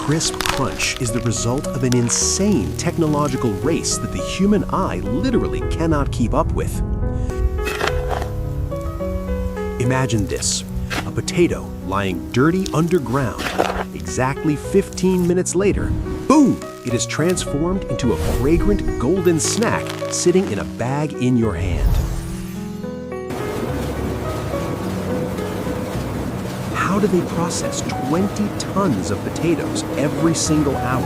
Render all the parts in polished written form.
crisp crunch is the result of an insane technological race that the human eye literally cannot keep up with. Imagine this, a potato lying dirty underground. Exactly 15 minutes later, boom! It is transformed into a fragrant golden snack sitting in a bag in your hand. How do they process 20 tons of potatoes every single hour?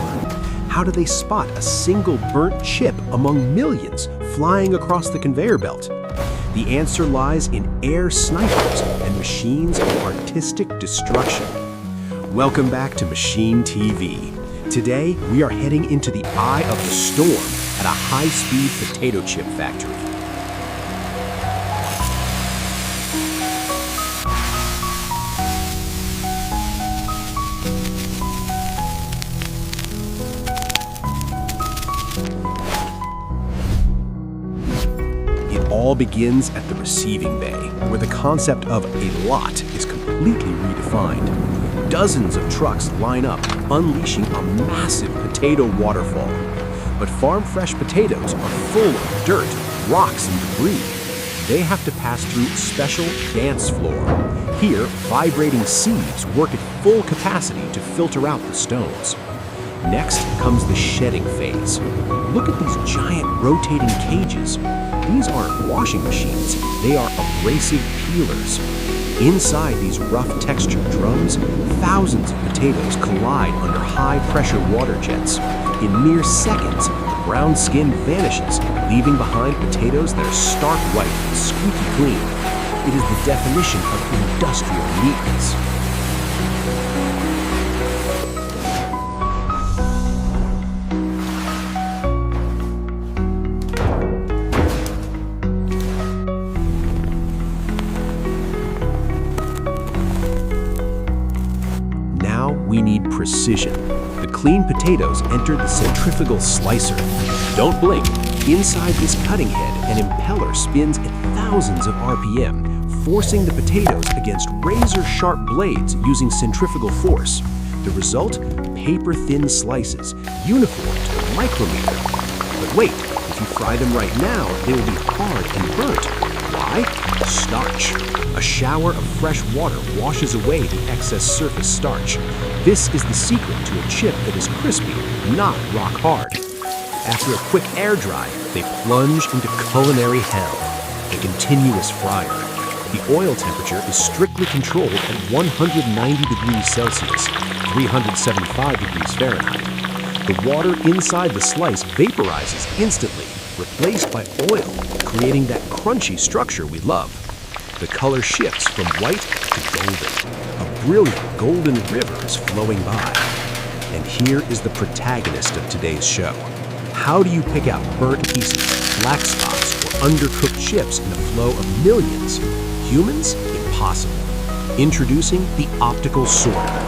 How do they spot a single burnt chip among millions flying across the conveyor belt? The answer lies in air snipers and machines of artistic destruction. Welcome back to Machine TV. Today, we are heading into the eye of the storm at a high-speed potato chip factory. It all begins at the receiving bay, where the concept of a lot is completely redefined. Dozens of trucks line up, unleashing a massive potato waterfall. But farm-fresh potatoes are full of dirt, rocks, and debris. They have to pass through a special dance floor. Here, vibrating sieves work at full capacity to filter out the stones. Next comes the shedding phase. Look at these giant rotating cages. These aren't washing machines, they are abrasive peelers. Inside these rough textured drums, thousands of potatoes collide under high-pressure water jets. In mere seconds, the brown skin vanishes, leaving behind potatoes that are stark white and squeaky clean. It is the definition of industrial neatness. Now we need precision. The clean potatoes enter the centrifugal slicer. Don't blink. Inside this cutting head, an impeller spins at thousands of RPM, forcing the potatoes against razor-sharp blades using centrifugal force. The result? Paper-thin slices, uniform to the micrometer. But wait, if you fry them right now, they will be hard and burnt. Why? Starch. A shower of fresh water washes away the excess surface starch. This is the secret to a chip that is crispy, not rock hard. After a quick air dry, they plunge into culinary hell, a continuous fryer. The oil temperature is strictly controlled at 190 degrees Celsius, 375 degrees Fahrenheit. The water inside the slice vaporizes instantly, replaced by oil, creating that crunchy structure we love. The color shifts from white to golden. A brilliant golden river is flowing by. And here is the protagonist of today's show. How do you pick out burnt pieces, black spots, or undercooked chips in a flow of millions? Humans? Impossible. Introducing the optical sorter.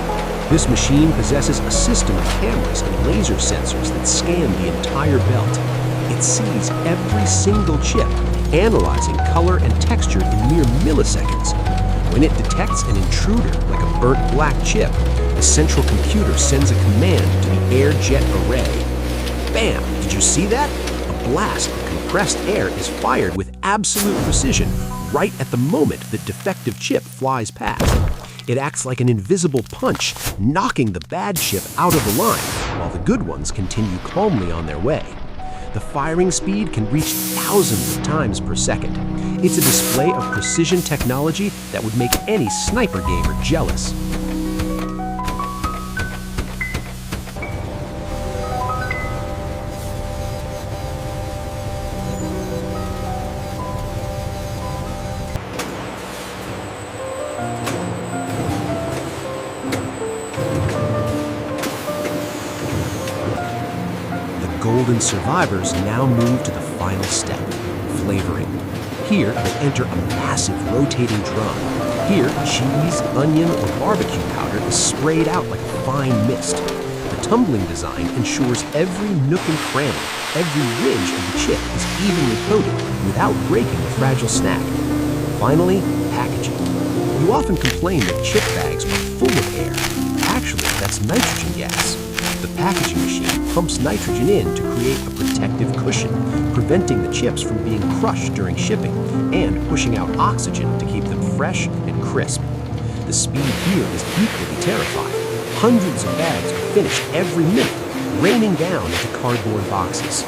This machine possesses a system of cameras and laser sensors that scan the entire belt. It sees every single chip, analyzing color and texture in mere milliseconds. When it detects an intruder, like a burnt black chip, the central computer sends a command to the air jet array. Bam! Did you see that? A blast of compressed air is fired with absolute precision right at the moment the defective chip flies past. It acts like an invisible punch, knocking the bad chip out of the line, while the good ones continue calmly on their way. The firing speed can reach thousands of times per second. It's a display of precision technology that would make any sniper gamer jealous. Golden survivors now move to the final step, flavoring. Here, they enter a massive rotating drum. Here, cheese, onion, or barbecue powder is sprayed out like a fine mist. The tumbling design ensures every nook and cranny, every ridge of the chip is evenly coated without breaking the fragile snack. Finally, packaging. You often complain that chip bags are full of air. Actually, that's nitrogen gas. packaging machine pumps nitrogen in to create a protective cushion, preventing the chips from being crushed during shipping and pushing out oxygen to keep them fresh and crisp. The speed here is equally terrifying. Hundreds of bags are finished every minute, raining down into cardboard boxes.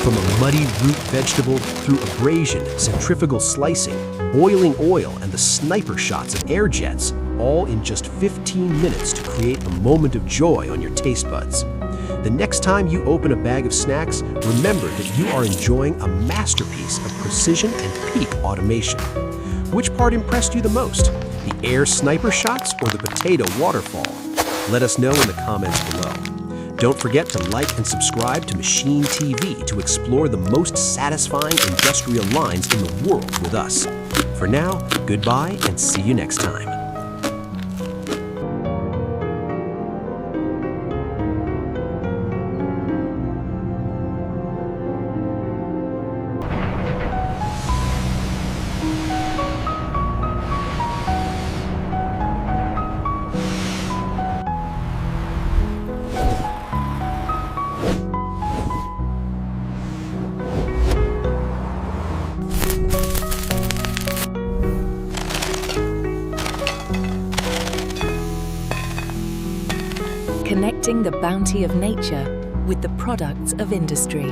From a muddy root vegetable through abrasion, centrifugal slicing, boiling oil, and the sniper shots of air jets, all in just 15 minutes to create a moment of joy on your taste buds. The next time you open a bag of snacks, remember that you are enjoying a masterpiece of precision and peak automation. Which part impressed you the most? The air sniper shots or the potato waterfall? Let us know in the comments below. Don't forget to like and subscribe to Machine TV to explore the most satisfying industrial lines in the world with us. For now, goodbye and see you next time. Connecting the bounty of nature with the products of industry.